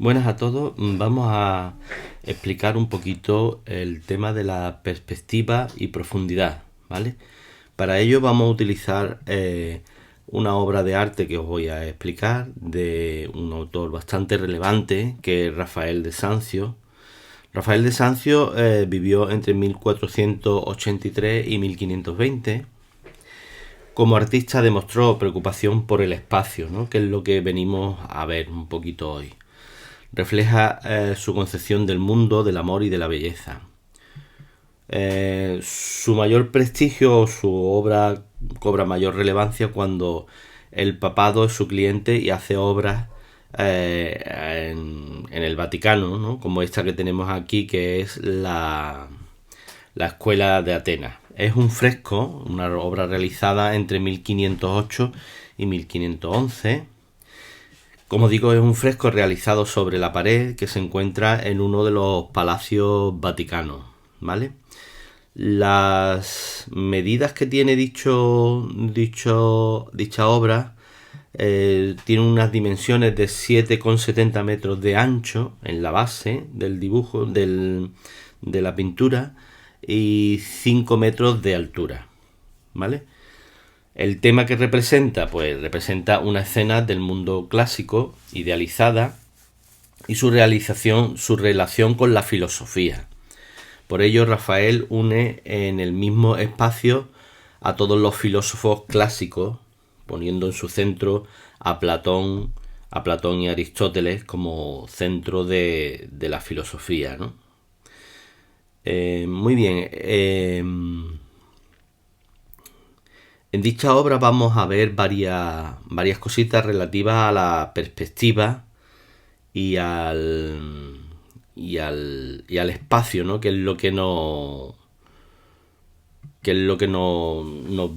Buenas a todos. Vamos a explicar un poquito el tema de la perspectiva y profundidad, ¿vale? Para ello vamos a utilizar una obra de arte que os voy a explicar de un autor bastante relevante que es Rafael de Sanzio. Rafael de Sanzio vivió entre 1483 y 1520. Como artista demostró preocupación por el espacio, ¿no? Que es lo que venimos a ver un poquito hoy. Refleja su concepción del mundo, del amor y de la belleza. Su mayor prestigio, su obra cobra mayor relevancia cuando el papado es su cliente y hace obras en el Vaticano, ¿no? Como esta que tenemos aquí, que es la Escuela de Atenas. Es un fresco, una obra realizada entre 1508 y 1511. Como digo, es un fresco realizado sobre la pared que se encuentra en uno de los palacios vaticanos, ¿vale? Las medidas que tiene dicha obra tiene unas dimensiones de 7,70 metros de ancho en la base del dibujo de la pintura y 5 metros de altura, ¿vale? El tema que representa, pues representa una escena del mundo clásico, idealizada, y su relación con la filosofía. Por ello, Rafael une en el mismo espacio a todos los filósofos clásicos, poniendo en su centro a Platón y Aristóteles como centro de la filosofía, ¿no? Muy bien. En dicha obra vamos a ver varias cositas relativas a la perspectiva y al espacio, ¿no? Que es lo que nos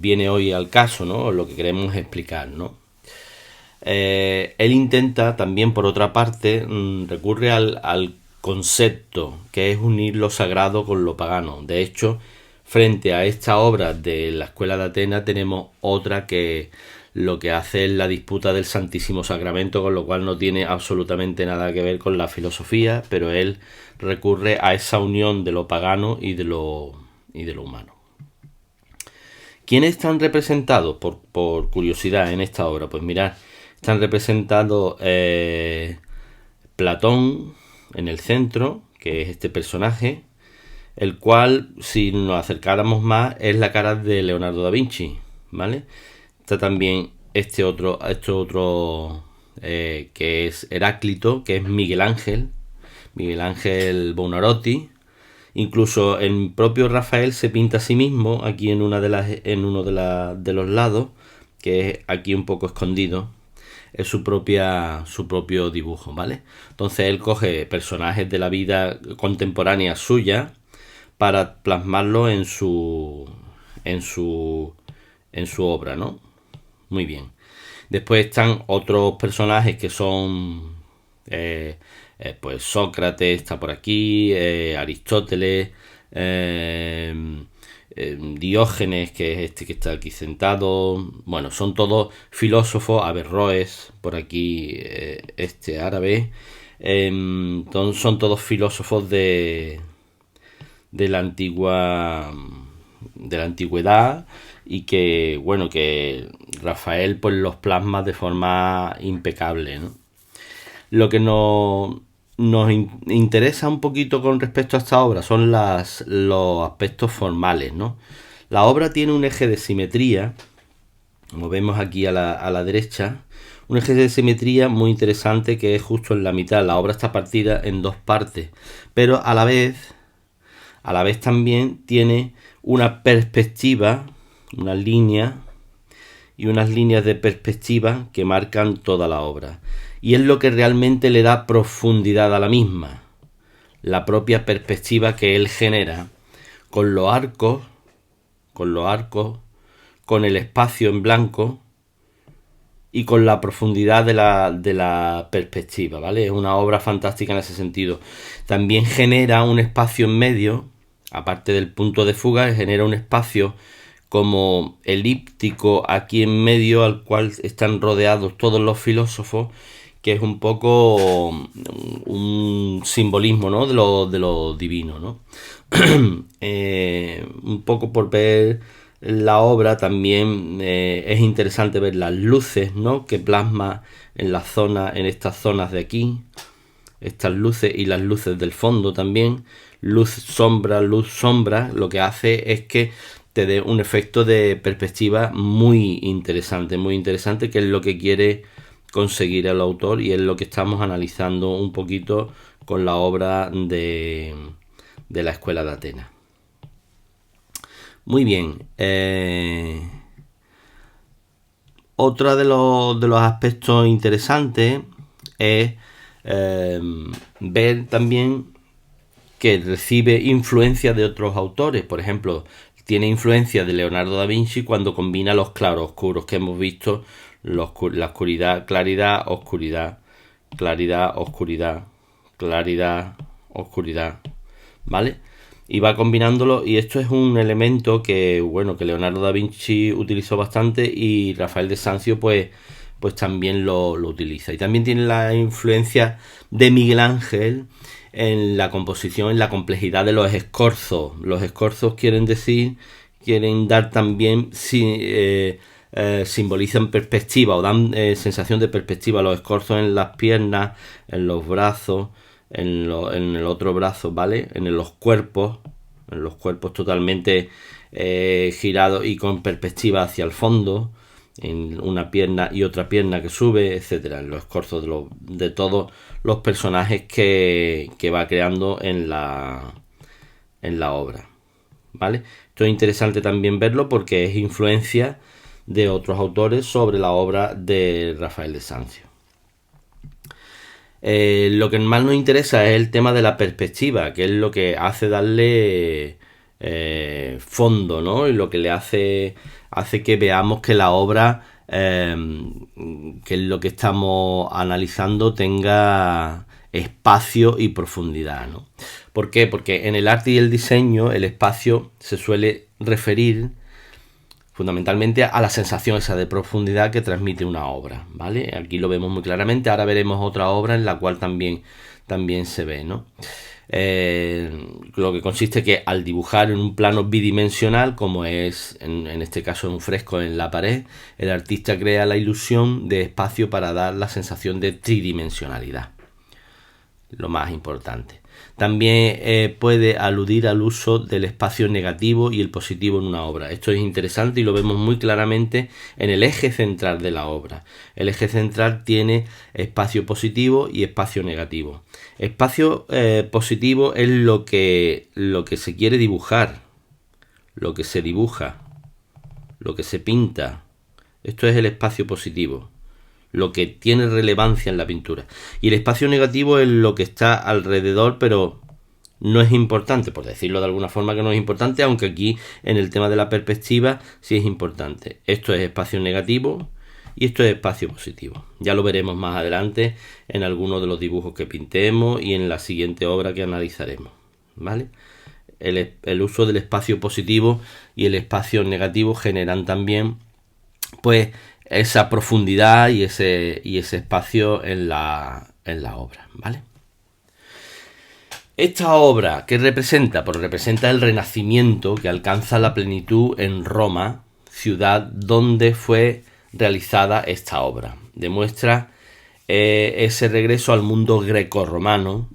viene hoy al caso, ¿no? Lo que queremos explicar, ¿no? Él intenta también, por otra parte, recurre al concepto, que es unir lo sagrado con lo pagano. De hecho, frente a esta obra de la Escuela de Atenas tenemos otra que lo que hace es la disputa del Santísimo Sacramento, con lo cual no tiene absolutamente nada que ver con la filosofía, pero él recurre a esa unión de lo pagano y de lo humano. ¿Quiénes están representados, por curiosidad, en esta obra? Pues mirad, están representados Platón en el centro, que es este personaje, el cual, si nos acercáramos más, es la cara de Leonardo da Vinci, ¿vale? Está también este otro que es Heráclito, que es Miguel Ángel Buonarroti. Incluso el propio Rafael se pinta a sí mismo aquí en uno de los lados, que es aquí un poco escondido. Es su propio dibujo, ¿vale? Entonces él coge personajes de la vida contemporánea suya para plasmarlo en su obra, ¿no? Muy bien. Después están otros personajes que son pues Sócrates está por aquí, Aristóteles, Diógenes, que es este que está aquí sentado. Bueno, son todos filósofos. Averroes por aquí, este árabe. Son todos filósofos de la antigüedad, y que bueno, que Rafael pues los plasma de forma impecable, ¿no? Lo que nos interesa un poquito con respecto a esta obra son los aspectos formales, ¿no? La obra tiene un eje de simetría, como vemos aquí a la derecha, un eje de simetría muy interesante que es justo en la mitad. La obra está partida en dos partes, pero a la vez también tiene una perspectiva, una línea y unas líneas de perspectiva que marcan toda la obra. Y es lo que realmente le da profundidad a la misma, la propia perspectiva que él genera con los arcos, con el espacio en blanco y con la profundidad de la perspectiva, ¿vale? Es una obra fantástica en ese sentido. También genera un espacio en medio, aparte del punto de fuga, genera un espacio como elíptico aquí en medio, al cual están rodeados todos los filósofos, que es un poco un simbolismo, ¿no?, de lo divino, ¿no? Un poco por ver la obra también es interesante ver las luces, ¿no?, que plasma en estas zonas de aquí, estas luces y las luces del fondo también, luz sombra, lo que hace es que te dé un efecto de perspectiva muy interesante, que es lo que quiere conseguir el autor, y es lo que estamos analizando un poquito con la obra de la Escuela de Atenas. Muy bien. Otro de los aspectos interesantes es ver también que recibe influencia de otros autores. Por ejemplo, tiene influencia de Leonardo da Vinci cuando combina los claroscuros que hemos visto, la oscuridad, claridad, oscuridad, claridad, oscuridad, claridad, oscuridad, ¿vale? Y va combinándolo, y esto es un elemento que, bueno, que Leonardo da Vinci utilizó bastante, y Rafael de Sanzio pues también lo utiliza. Y también tiene la influencia de Miguel Ángel en la composición, en la complejidad de los escorzos. Los escorzos quieren dar también, simbolizan perspectiva, o dan sensación de perspectiva. Los escorzos en las piernas, en los brazos, en el otro brazo, ¿vale? En los cuerpos totalmente girados y con perspectiva hacia el fondo, en una pierna y otra pierna que sube, etcétera, en los escorzos de todos los personajes que va creando en la obra, ¿vale? Esto es interesante también verlo porque es influencia de otros autores sobre la obra de Rafael de Sanzio. Lo que más nos interesa es el tema de la perspectiva, que es lo que hace darle fondo, ¿no? Y lo que le hace que veamos que la obra, que es lo que estamos analizando, tenga espacio y profundidad, ¿no? ¿Por qué? Porque en el arte y el diseño el espacio se suele referir fundamentalmente a la sensación esa de profundidad que transmite una obra, ¿vale? Aquí lo vemos muy claramente. Ahora veremos otra obra en la cual también se ve, ¿no? Lo que consiste que al dibujar en un plano bidimensional, como es en este caso en un fresco en la pared, el artista crea la ilusión de espacio para dar la sensación de tridimensionalidad, lo más importante. También puede aludir al uso del espacio negativo y el positivo en una obra. Esto es interesante y lo vemos muy claramente en el eje central de la obra. El eje central tiene espacio positivo y espacio negativo. Espacio positivo es lo que se quiere dibujar, lo que se dibuja, lo que se pinta. Esto es el espacio positivo, lo que tiene relevancia en la pintura. Y el espacio negativo es lo que está alrededor, pero no es importante, por decirlo de alguna forma, que no es importante, aunque aquí en el tema de la perspectiva sí es importante. Esto es espacio negativo y esto es espacio positivo. Ya lo veremos más adelante en algunos de los dibujos que pintemos y en la siguiente obra que analizaremos, ¿vale? El uso del espacio positivo y el espacio negativo generan también, pues, esa profundidad y ese espacio en la obra, ¿vale? Esta obra, ¿qué representa? Pues representa el Renacimiento, que alcanza la plenitud en Roma, ciudad donde fue realizada esta obra. Demuestra ese regreso al mundo grecorromano,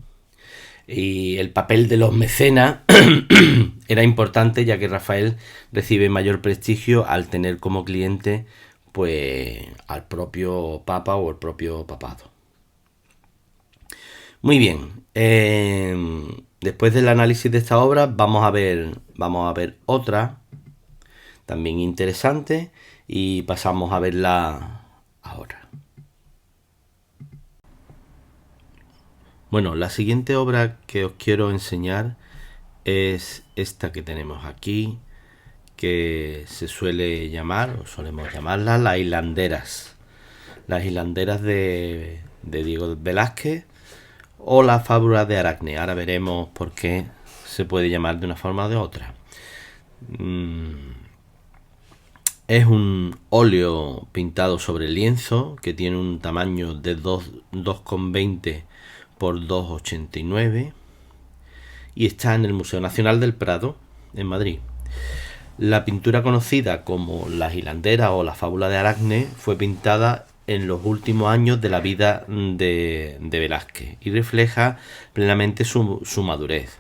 y el papel de los mecenas era importante, ya que Rafael recibe mayor prestigio al tener como cliente, pues, al propio Papa o el propio papado. Muy bien. Después del análisis de esta obra vamos a ver otra también interesante, y pasamos a verla ahora. Bueno, la siguiente obra que os quiero enseñar es esta que tenemos aquí, que se suele llamar, o solemos llamarla, Las Hilanderas. Las Hilanderas de Diego Velázquez, o la Fábula de Aracne. Ahora veremos por qué se puede llamar de una forma o de otra. Es un óleo pintado sobre lienzo que tiene un tamaño de 2,20 por 2,89 y está en el Museo Nacional del Prado, en Madrid. La pintura conocida como La Hilandera o la Fábula de Aracne fue pintada en los últimos años de la vida de Velázquez y refleja plenamente su madurez,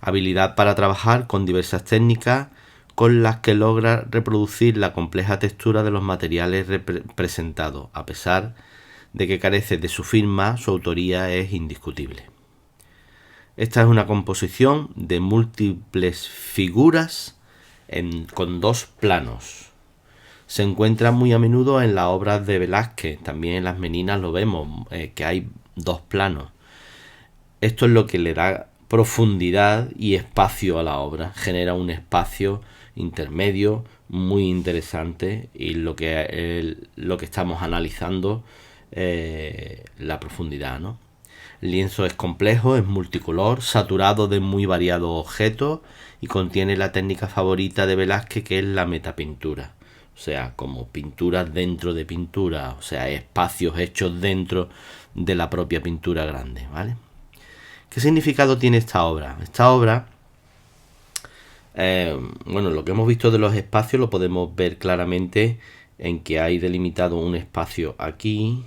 habilidad para trabajar con diversas técnicas con las que logra reproducir la compleja textura de los materiales representados. A pesar de que carece de su firma, su autoría es indiscutible. Esta es una composición de múltiples figuras con dos planos. Se encuentra muy a menudo en las obras de Velázquez, también en las Meninas lo vemos, que hay dos planos. Esto es lo que le da profundidad y espacio a la obra, genera un espacio intermedio muy interesante y lo que estamos analizando, la profundidad, ¿no? El lienzo es complejo, es multicolor, saturado de muy variados objetos y contiene la técnica favorita de Velázquez, que es la metapintura. O sea, como pinturas dentro de pintura, o sea, espacios hechos dentro de la propia pintura grande, ¿vale? ¿Qué significado tiene esta obra? Esta obra, bueno, lo que hemos visto de los espacios lo podemos ver claramente en que hay delimitado un espacio aquí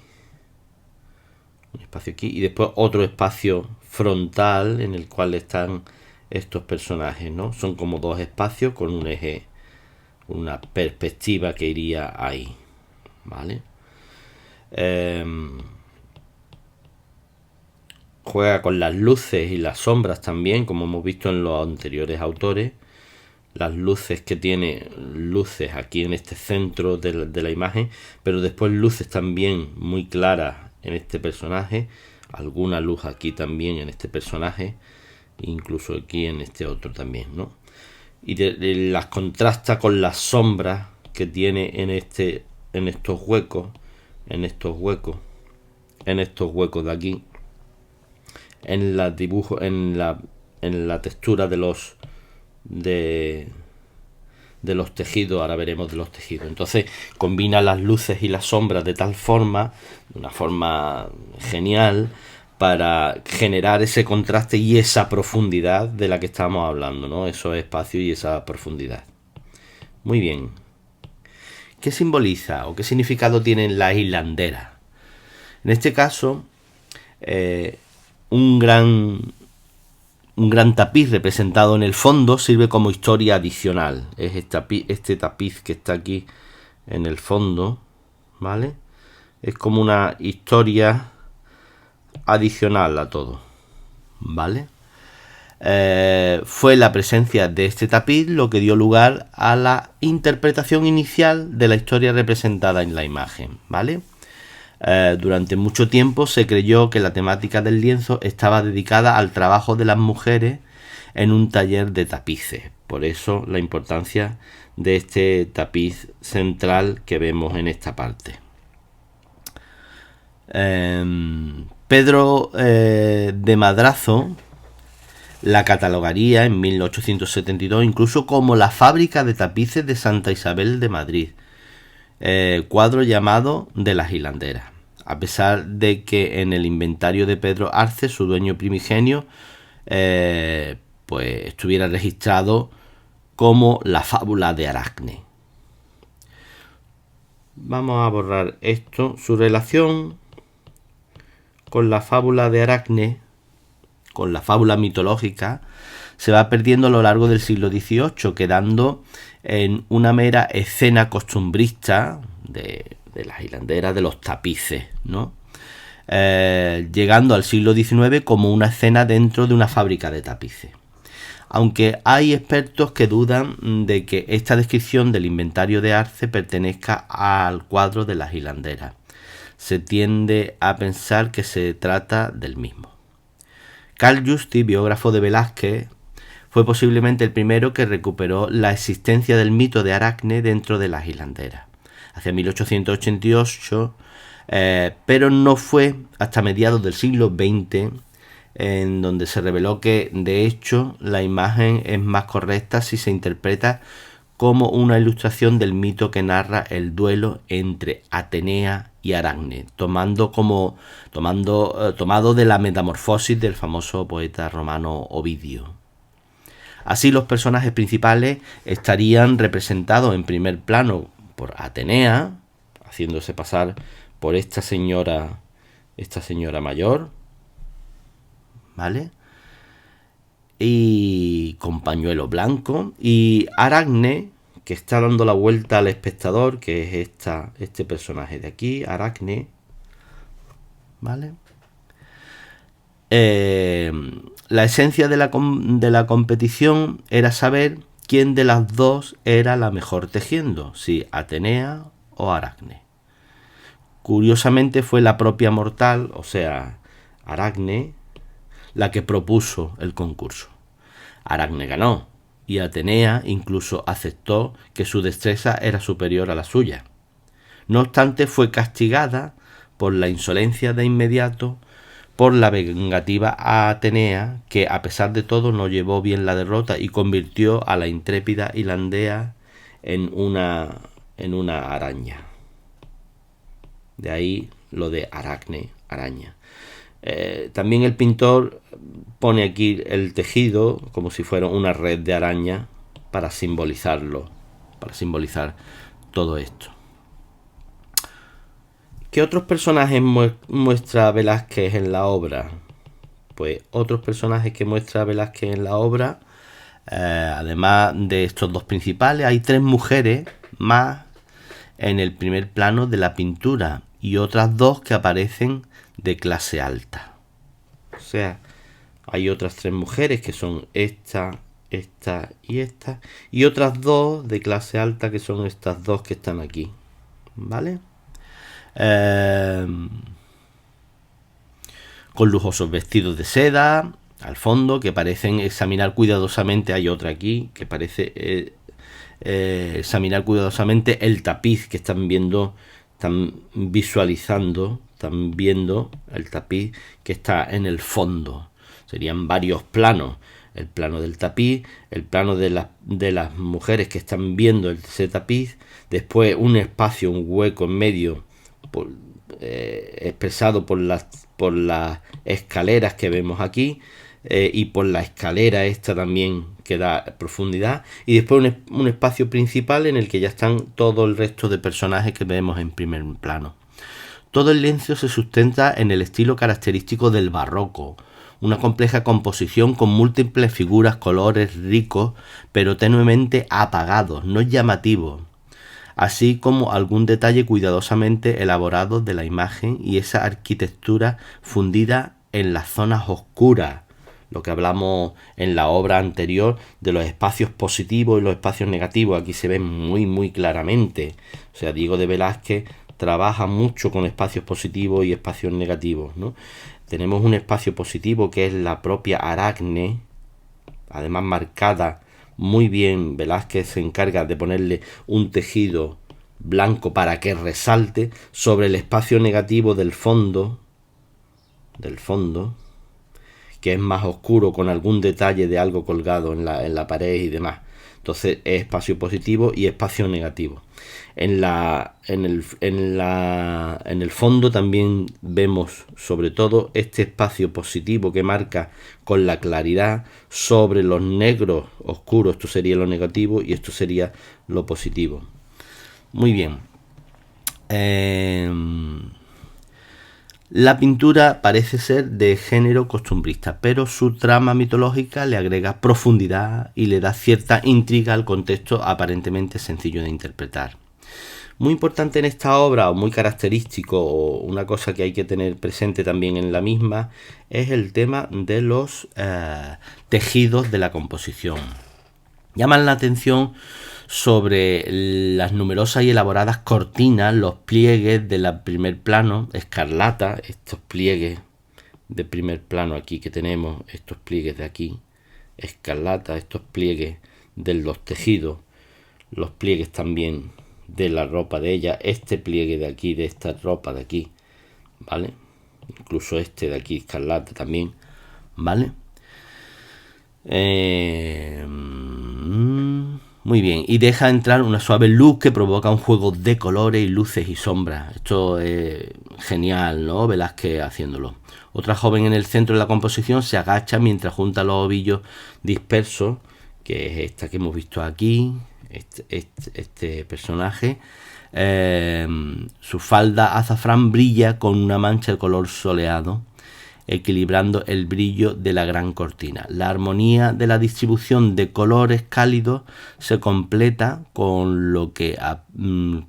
y después otro espacio frontal en el cual están estos personajes, ¿no? Son como dos espacios con un eje, una perspectiva que iría ahí, ¿vale? Juega con las luces y las sombras también, como hemos visto en los anteriores autores. Las luces que tiene, luces aquí en este centro de la imagen, pero después luces también muy claras en este personaje, alguna luz aquí también en este personaje, incluso aquí en este otro también, ¿no? Y las contrasta con las sombras que tiene en estos huecos de aquí, en la dibujo, en la textura de los tejidos. Ahora veremos de los tejidos. Entonces combina las luces y las sombras de tal forma, de una forma genial, para generar ese contraste y esa profundidad de la que estamos hablando, ¿no? Esos espacios y esa profundidad. Muy bien. ¿Qué simboliza o qué significado tienen las hilanderas? En este caso, un gran tapiz representado en el fondo sirve como historia adicional. Es este tapiz que está aquí en el fondo, ¿vale? Es como una historia adicional a todo, ¿vale? Fue la presencia de este tapiz lo que dio lugar a la interpretación inicial de la historia representada en la imagen, ¿vale? Durante mucho tiempo se creyó que la temática del lienzo estaba dedicada al trabajo de las mujeres en un taller de tapices. Por eso la importancia de este tapiz central que vemos en esta parte. Pedro de Madrazo la catalogaría en 1872 incluso como la fábrica de tapices de Santa Isabel de Madrid, cuadro llamado de las hilanderas, a pesar de que en el inventario de Pedro Arce, su dueño primigenio, pues estuviera registrado como la fábula de Aracne. Vamos a borrar esto. Su relación con la fábula de Aracne, con la fábula mitológica, se va perdiendo a lo largo del siglo XVIII, quedando en una mera escena costumbrista de las hilanderas, de los tapices, ¿no? Llegando al siglo XIX como una escena dentro de una fábrica de tapices. Aunque hay expertos que dudan de que esta descripción del inventario de Arce pertenezca al cuadro de las hilanderas. Se tiende a pensar que se trata del mismo. Carl Justi, biógrafo de Velázquez, fue posiblemente el primero que recuperó la existencia del mito de Aracne dentro de las hilanderas, hacia 1888, pero no fue hasta mediados del siglo XX en donde se reveló que, de hecho, la imagen es más correcta si se interpreta como una ilustración del mito que narra el duelo entre Atenea y Aracne, tomado de la Metamorfosis del famoso poeta romano Ovidio. Así, los personajes principales estarían representados en primer plano por Atenea, haciéndose pasar por esta señora mayor, ¿vale? Y con pañuelo blanco, y Aracne, que está dando la vuelta al espectador, que es este personaje de aquí, Aracne, ¿vale? La esencia de la competición era saber quién de las dos era la mejor tejiendo, si Atenea o Aracne. Curiosamente fue la propia mortal, o sea, Aracne, la que propuso el concurso. Aracne ganó, y Atenea incluso aceptó que su destreza era superior a la suya. No obstante, fue castigada por la insolencia de inmediato por la vengativa a Atenea, que a pesar de todo no llevó bien la derrota y convirtió a la intrépida Hilandea en una araña. De ahí lo de Aracne, araña. También el pintor pone aquí el tejido como si fuera una red de araña para simbolizarlo, para simbolizar todo esto. ¿Qué otros personajes muestra Velázquez en la obra? Pues otros personajes que muestra Velázquez en la obra, además de estos dos principales, hay 3 mujeres más en el primer plano de la pintura y otras 2 que aparecen de clase alta. O sea, hay otras 3 mujeres que son esta y esta, y otras 2 de clase alta que son estas 2 que están aquí, ¿vale? Con lujosos vestidos de seda al fondo que parecen examinar cuidadosamente. Hay otra aquí que parece examinar cuidadosamente el tapiz que están viendo, están visualizando, están viendo el tapiz que está en el fondo. Serían varios planos: el plano del tapiz, el plano de las mujeres que están viendo ese tapiz, después un espacio, un hueco en medio expresado por las escaleras que vemos aquí, y por la escalera esta también que da profundidad, y después un espacio principal en el que ya están todo el resto de personajes que vemos en primer plano. Todo el lienzo se sustenta en el estilo característico del barroco, una compleja composición con múltiples figuras, colores ricos pero tenuemente apagados, no llamativos, así como algún detalle cuidadosamente elaborado de la imagen y esa arquitectura fundida en las zonas oscuras, lo que hablamos en la obra anterior de los espacios positivos y los espacios negativos. Aquí se ven muy claramente. O sea, Diego de Velázquez trabaja mucho con espacios positivos y espacios negativos, ¿no? Tenemos un espacio positivo que es la propia Aracne, además marcada muy bien. Velázquez se encarga de ponerle un tejido blanco para que resalte sobre el espacio negativo del fondo, que es más oscuro, con algún detalle de algo colgado en la pared y demás. Entonces es espacio positivo y espacio negativo. En el fondo también vemos sobre todo este espacio positivo que marca con la claridad sobre los negros oscuros. Esto sería lo negativo y esto sería lo positivo. Muy bien. La pintura parece ser de género costumbrista, pero su trama mitológica le agrega profundidad y le da cierta intriga al contexto aparentemente sencillo de interpretar. Muy importante en esta obra, o muy característico, o una cosa que hay que tener presente también en la misma, es el tema de los tejidos de la composición. Llaman la atención sobre las numerosas y elaboradas cortinas, los pliegues del primer plano, escarlata, estos pliegues de primer plano aquí que tenemos, estos pliegues de aquí, escarlata, estos pliegues de los tejidos, los pliegues también de la ropa de ella, este pliegue de aquí, de esta ropa de aquí, ¿vale? Incluso este de aquí, escarlata también, ¿vale? Muy bien, y deja entrar una suave luz que provoca un juego de colores y luces y sombras. Esto es genial, ¿no? Velázquez haciéndolo. Otra joven en el centro de la composición se agacha mientras junta los ovillos dispersos, que es esta que hemos visto aquí, este personaje. Su falda azafrán brilla con una mancha de color soleado, equilibrando el brillo de la gran cortina. La armonía de la distribución de colores cálidos se completa con lo que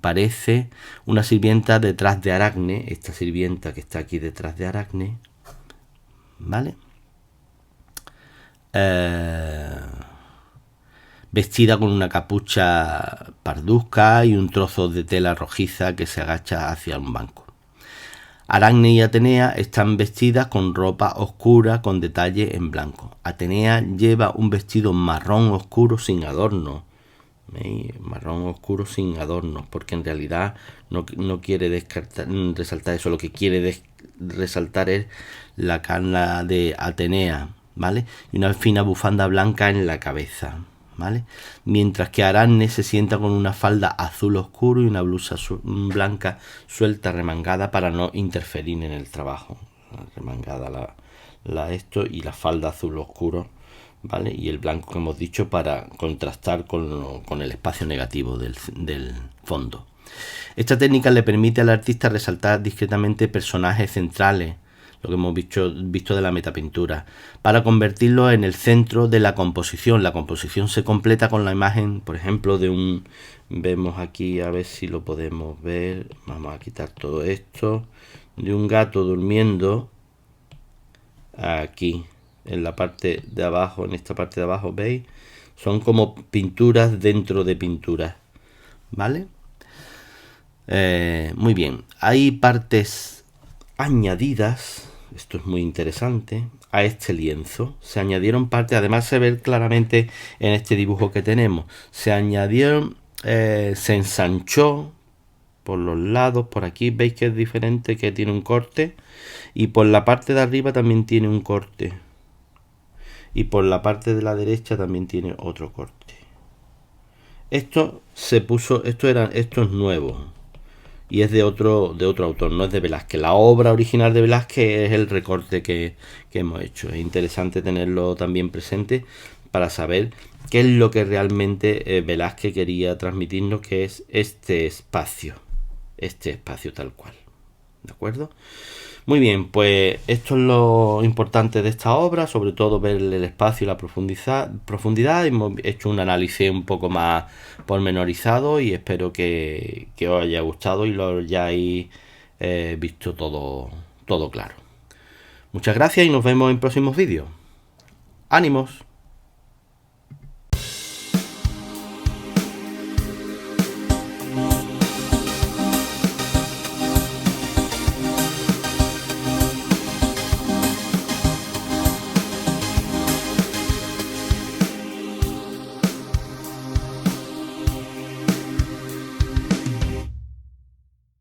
parece una sirvienta detrás de Aracne, esta sirvienta que está aquí detrás de Aracne, ¿vale? Vestida con una capucha parduzca y un trozo de tela rojiza que se agacha hacia un banco. Aracne y Atenea están vestidas con ropa oscura con detalle en blanco. Atenea lleva un vestido marrón oscuro sin adornos. Marrón oscuro sin adornos, porque en realidad no quiere resaltar eso. Lo que quiere resaltar es la cana de Atenea, ¿vale? Y una fina bufanda blanca en la cabeza, ¿vale? Mientras que Aracne se sienta con una falda azul oscuro y una blusa blanca suelta, remangada para no interferir en el trabajo. Remangada esto y la falda azul oscuro, ¿vale? Y el blanco que hemos dicho para contrastar con el espacio negativo del fondo. Esta técnica le permite al artista resaltar discretamente personajes centrales, lo que hemos visto de la metapintura, para convertirlo en el centro de la composición. La composición se completa con la imagen, por ejemplo, vemos aquí, a ver si lo podemos ver, vamos a quitar todo esto, de un gato durmiendo, aquí, en la parte de abajo, en esta parte de abajo, ¿veis? Son como pinturas dentro de pinturas, ¿vale? Muy bien, hay partes añadidas, esto es muy interesante, a este lienzo. Se añadieron partes, además se ve claramente en este dibujo que tenemos, se añadieron, se ensanchó por los lados, por aquí veis que es diferente, que tiene un corte, y por la parte de arriba también tiene un corte, y por la parte de la derecha también tiene otro corte. Esto es nuevo. Y es de otro autor, no es de Velázquez. La obra original de Velázquez es el recorte que hemos hecho. Es interesante tenerlo también presente para saber qué es lo que realmente Velázquez quería transmitirnos, que es este espacio tal cual. ¿De acuerdo? Muy bien, pues esto es lo importante de esta obra, sobre todo ver el espacio y la profundidad. Hemos hecho un análisis un poco más pormenorizado y espero que os haya gustado y lo hayáis visto todo claro. Muchas gracias y nos vemos en próximos vídeos. ¡Ánimos!